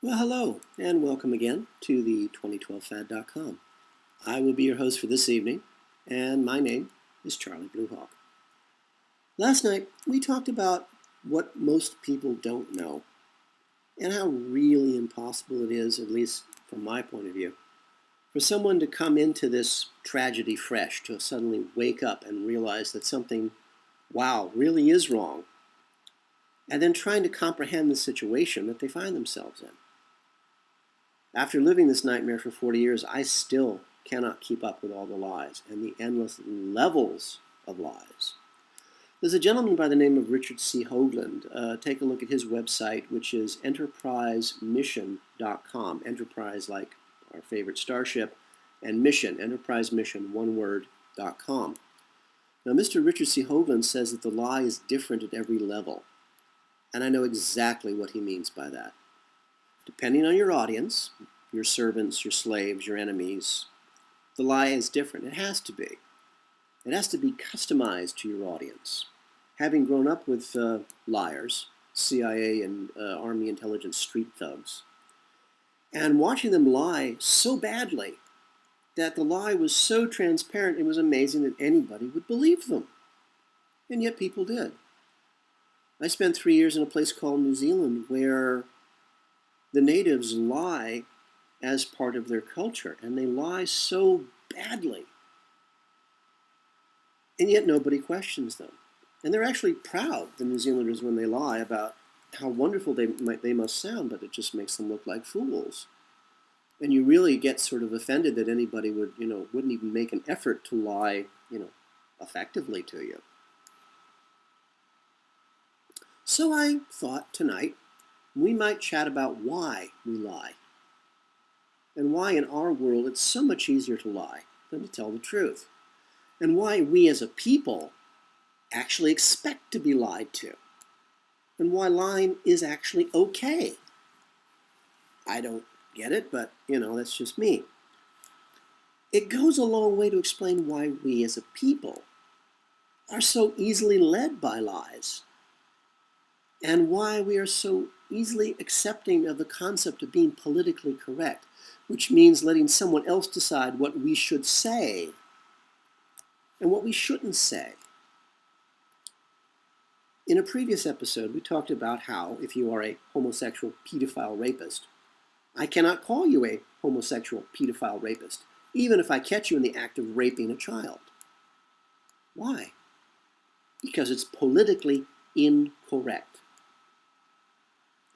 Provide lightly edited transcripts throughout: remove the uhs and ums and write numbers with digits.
Well, hello, and welcome again to the 2012fad.com. I will be your host for this evening, and my name is Charlie Bluehawk. Last night, we talked about what most people don't know, and how really impossible it is, at least from my point of view, for someone to come into this tragedy fresh, to suddenly wake up and realize that something, wow, really is wrong, and then trying to comprehend the situation that they find themselves in. After living this nightmare for 40 years, I still cannot keep up with all the lies and the endless levels of lies. There's a gentleman by the name of Richard C. Hoagland. Take a look at his website, which is enterprisemission.com. Enterprise, like our favorite starship, and mission, enterprise mission, one word.com. Now, Mr. Richard C. Hoagland says that the lie is different at every level, and I know exactly what he means by that. Depending on your audience, your servants, your slaves, your enemies, the lie is different. It has to be. It has to be customized to your audience. Having grown up with liars, CIA and Army intelligence street thugs, and watching them lie so badly that the lie was so transparent, it was amazing that anybody would believe them. And yet people did. I spent 3 years in a place called New Zealand where the natives lie as part of their culture, and they lie so badly. And yet nobody questions them. And they're actually proud, the New Zealanders, when they lie about how wonderful they must sound, but it just makes them look like fools. And you really get sort of offended that anybody wouldn't even make an effort to lie, effectively to you. So I thought tonight, we might chat about why we lie, and why in our world it's so much easier to lie than to tell the truth, and why we as a people actually expect to be lied to, and why lying is actually okay. I don't get it, but that's just me. It goes a long way to explain why we as a people are so easily led by lies, and why we are so easily accepting of the concept of being politically correct, which means letting someone else decide what we should say and what we shouldn't say. In a previous episode, we talked about how if you are a homosexual pedophile rapist, I cannot call you a homosexual pedophile rapist, even if I catch you in the act of raping a child. Why? Because it's politically incorrect.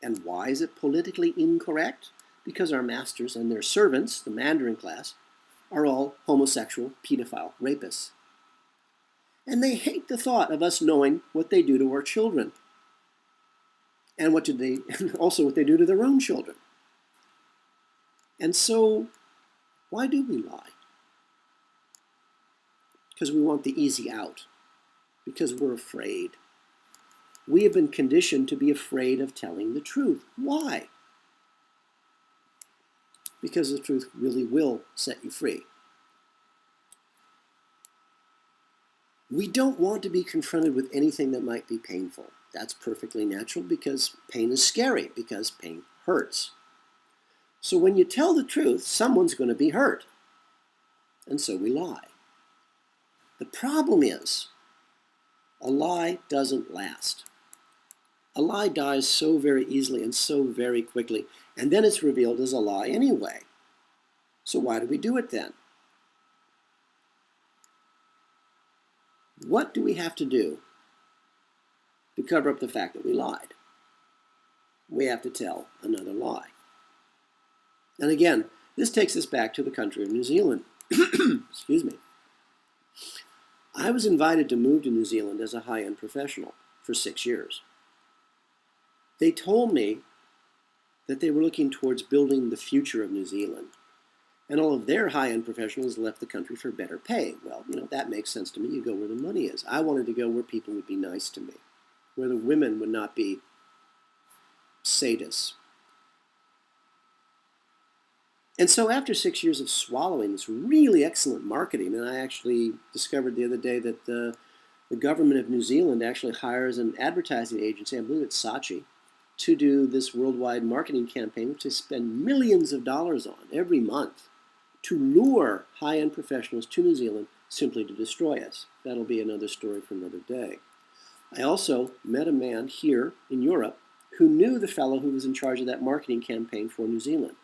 And why is it politically incorrect? Because our masters and their servants, the Mandarin class, are all homosexual pedophile rapists. And they hate the thought of us knowing what they do to our children. And also what they do to their own children. And so, why do we lie? Because we want the easy out. Because we're afraid. We have been conditioned to be afraid of telling the truth. Why? Because the truth really will set you free. We don't want to be confronted with anything that might be painful. That's perfectly natural because pain is scary, because pain hurts. So when you tell the truth, someone's going to be hurt. And so we lie. The problem is, a lie doesn't last. A lie dies so very easily and so very quickly, and then it's revealed as a lie anyway. So why do we do it then? What do we have to do to cover up the fact that we lied? We have to tell another lie. And again, this takes us back to the country of New Zealand. Excuse me. I was invited to move to New Zealand as a high-end professional for 6 years. They told me that they were looking towards building the future of New Zealand. And all of their high-end professionals left the country for better pay. Well, that makes sense to me. You go where the money is. I wanted to go where people would be nice to me, where the women would not be sadists. And so after 6 years of swallowing this really excellent marketing, and I actually discovered the other day that the government of New Zealand actually hires an advertising agency, I believe it's Saatchi, to do this worldwide marketing campaign, which they spend millions of dollars on every month to lure high-end professionals to New Zealand simply to destroy us. That'll be another story for another day. I also met a man here in Europe who knew the fellow who was in charge of that marketing campaign for New Zealand.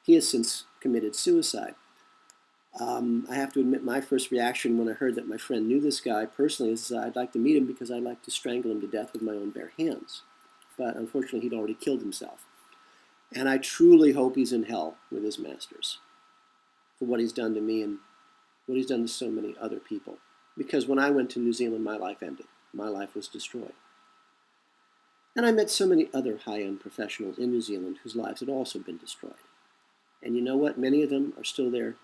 He has since committed suicide. I have to admit, my first reaction when I heard that my friend knew this guy personally is I'd like to meet him because I'd like to strangle him to death with my own bare hands. But unfortunately, he'd already killed himself. And I truly hope he's in hell with his masters for what he's done to me and what he's done to so many other people. Because when I went to New Zealand, my life ended. My life was destroyed. And I met so many other high-end professionals in New Zealand whose lives had also been destroyed. And you know what? Many of them are still there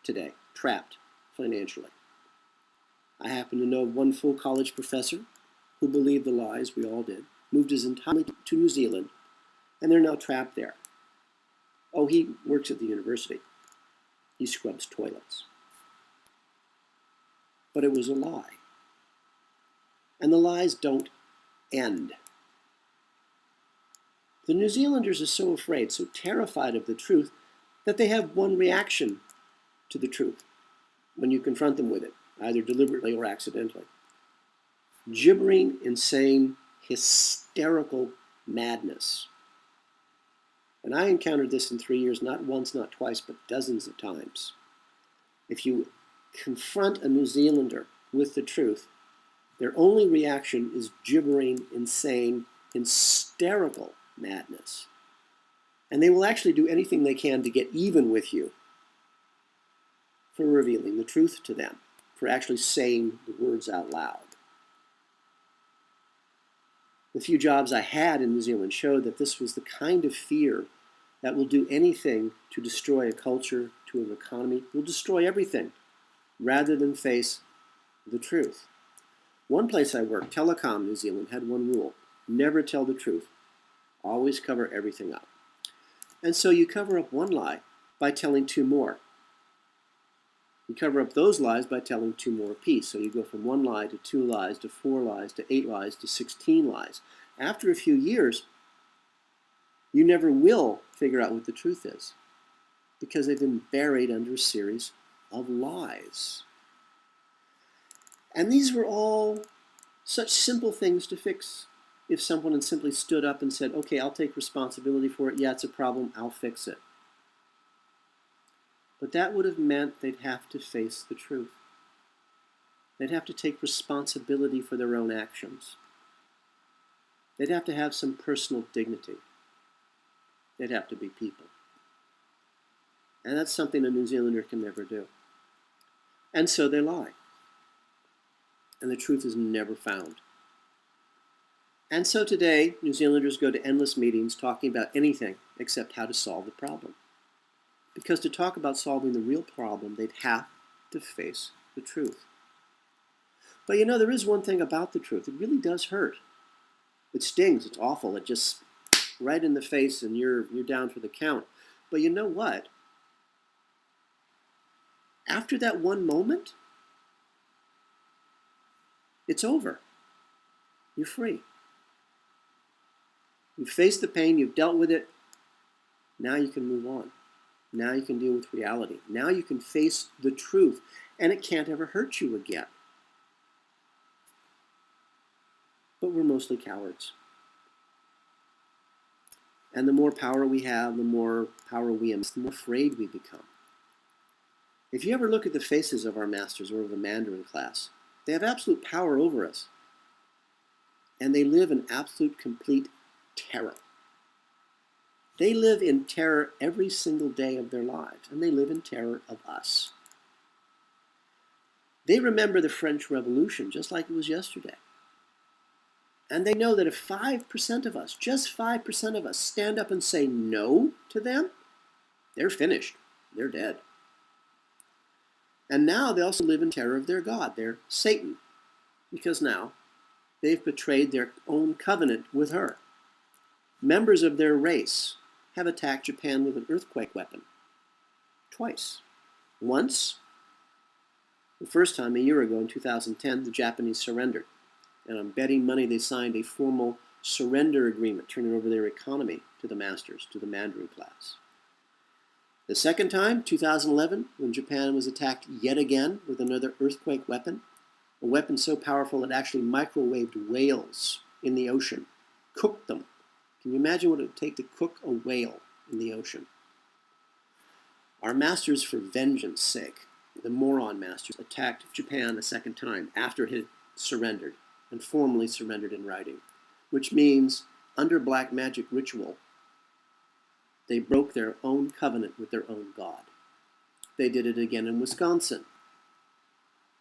today, trapped financially. I happen to know one full college professor who believed the lies we all did, moved his entire family to New Zealand, and they're now trapped there. Oh, he works at the university. He scrubs toilets. But it was a lie. And the lies don't end. The New Zealanders are so afraid, so terrified of the truth, that they have one reaction to the truth when you confront them with it, either deliberately or accidentally. Gibbering, insane, hysterical madness. And I encountered this in 3 years, not once, not twice, but dozens of times. If you confront a New Zealander with the truth, their only reaction is gibbering, insane, hysterical madness. And they will actually do anything they can to get even with you for revealing the truth to them, for actually saying the words out loud. The few jobs I had in New Zealand showed that this was the kind of fear that will do anything to destroy a culture, to an economy, will destroy everything, rather than face the truth. One place I worked, Telecom New Zealand, had one rule: never tell the truth. Always cover everything up. And so you cover up one lie by telling two more. You cover up those lies by telling two more apiece. So you go from one lie to 2 lies to 4 lies to 8 lies to 16 lies. After a few years, you never will figure out what the truth is because they've been buried under a series of lies. And these were all such simple things to fix if someone had simply stood up and said, okay, I'll take responsibility for it. Yeah, it's a problem. I'll fix it. But that would have meant they'd have to face the truth. They'd have to take responsibility for their own actions. They'd have to have some personal dignity. They'd have to be people. And that's something a New Zealander can never do. And so they lie. And the truth is never found. And so today, New Zealanders go to endless meetings talking about anything except how to solve the problem. Because to talk about solving the real problem, they'd have to face the truth. But you know, there is one thing about the truth. It really does hurt. It stings. It's awful. It just right in the face and you're down for the count. But you know what? After that one moment, it's over. You're free. You've faced the pain. You've dealt with it. Now you can move on. Now you can deal with reality. Now you can face the truth, and it can't ever hurt you again. But we're mostly cowards. And the more power we have, the more power we embrace, the more afraid we become. If you ever look at the faces of our masters or of the Mandarin class, they have absolute power over us. And they live in absolute, complete terror. They live in terror every single day of their lives, and they live in terror of us. They remember the French Revolution just like it was yesterday. And they know that if 5% of us, just 5% of us, stand up and say no to them, they're finished. They're dead. And now they also live in terror of their God, their Satan, because now they've betrayed their own covenant with her. Members of their race have attacked Japan with an earthquake weapon. Twice. Once, the first time a year ago in 2010, the Japanese surrendered. And on betting money, they signed a formal surrender agreement, turning over their economy to the masters, to the Mandarin class. The second time, 2011, when Japan was attacked yet again with another earthquake weapon, a weapon so powerful it actually microwaved whales in the ocean, cooked them. Can you imagine what it would take to cook a whale in the ocean? Our masters, for vengeance sake, the moron masters, attacked Japan a second time after it had surrendered, and formally surrendered in writing, which means, under black magic ritual, they broke their own covenant with their own God. They did it again in Wisconsin,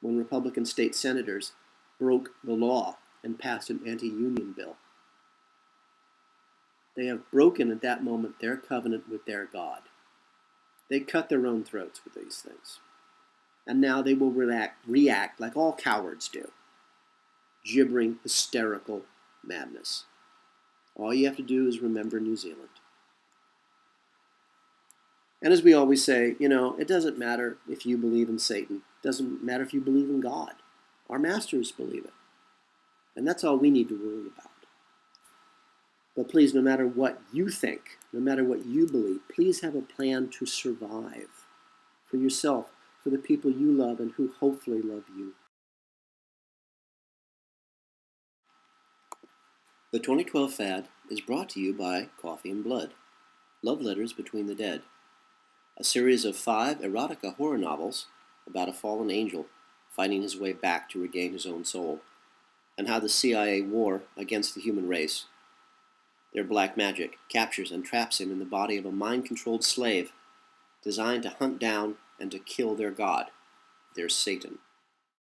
when Republican state senators broke the law and passed an anti-union bill. They have broken at that moment their covenant with their God. They cut their own throats with these things. And now they will react like all cowards do. Gibbering, hysterical madness. All you have to do is remember New Zealand. And as we always say, it doesn't matter if you believe in Satan. It doesn't matter if you believe in God. Our masters believe it. And that's all we need to worry about. But please, no matter what you think, no matter what you believe, please have a plan to survive for yourself, for the people you love and who hopefully love you. The 2012 Fad is brought to you by Coffee and Blood, Love Letters Between the Dead, a series of 5 erotica horror novels about a fallen angel finding his way back to regain his own soul, and how the CIA war against the human race, their black magic, captures and traps him in the body of a mind-controlled slave designed to hunt down and to kill their god, their Satan.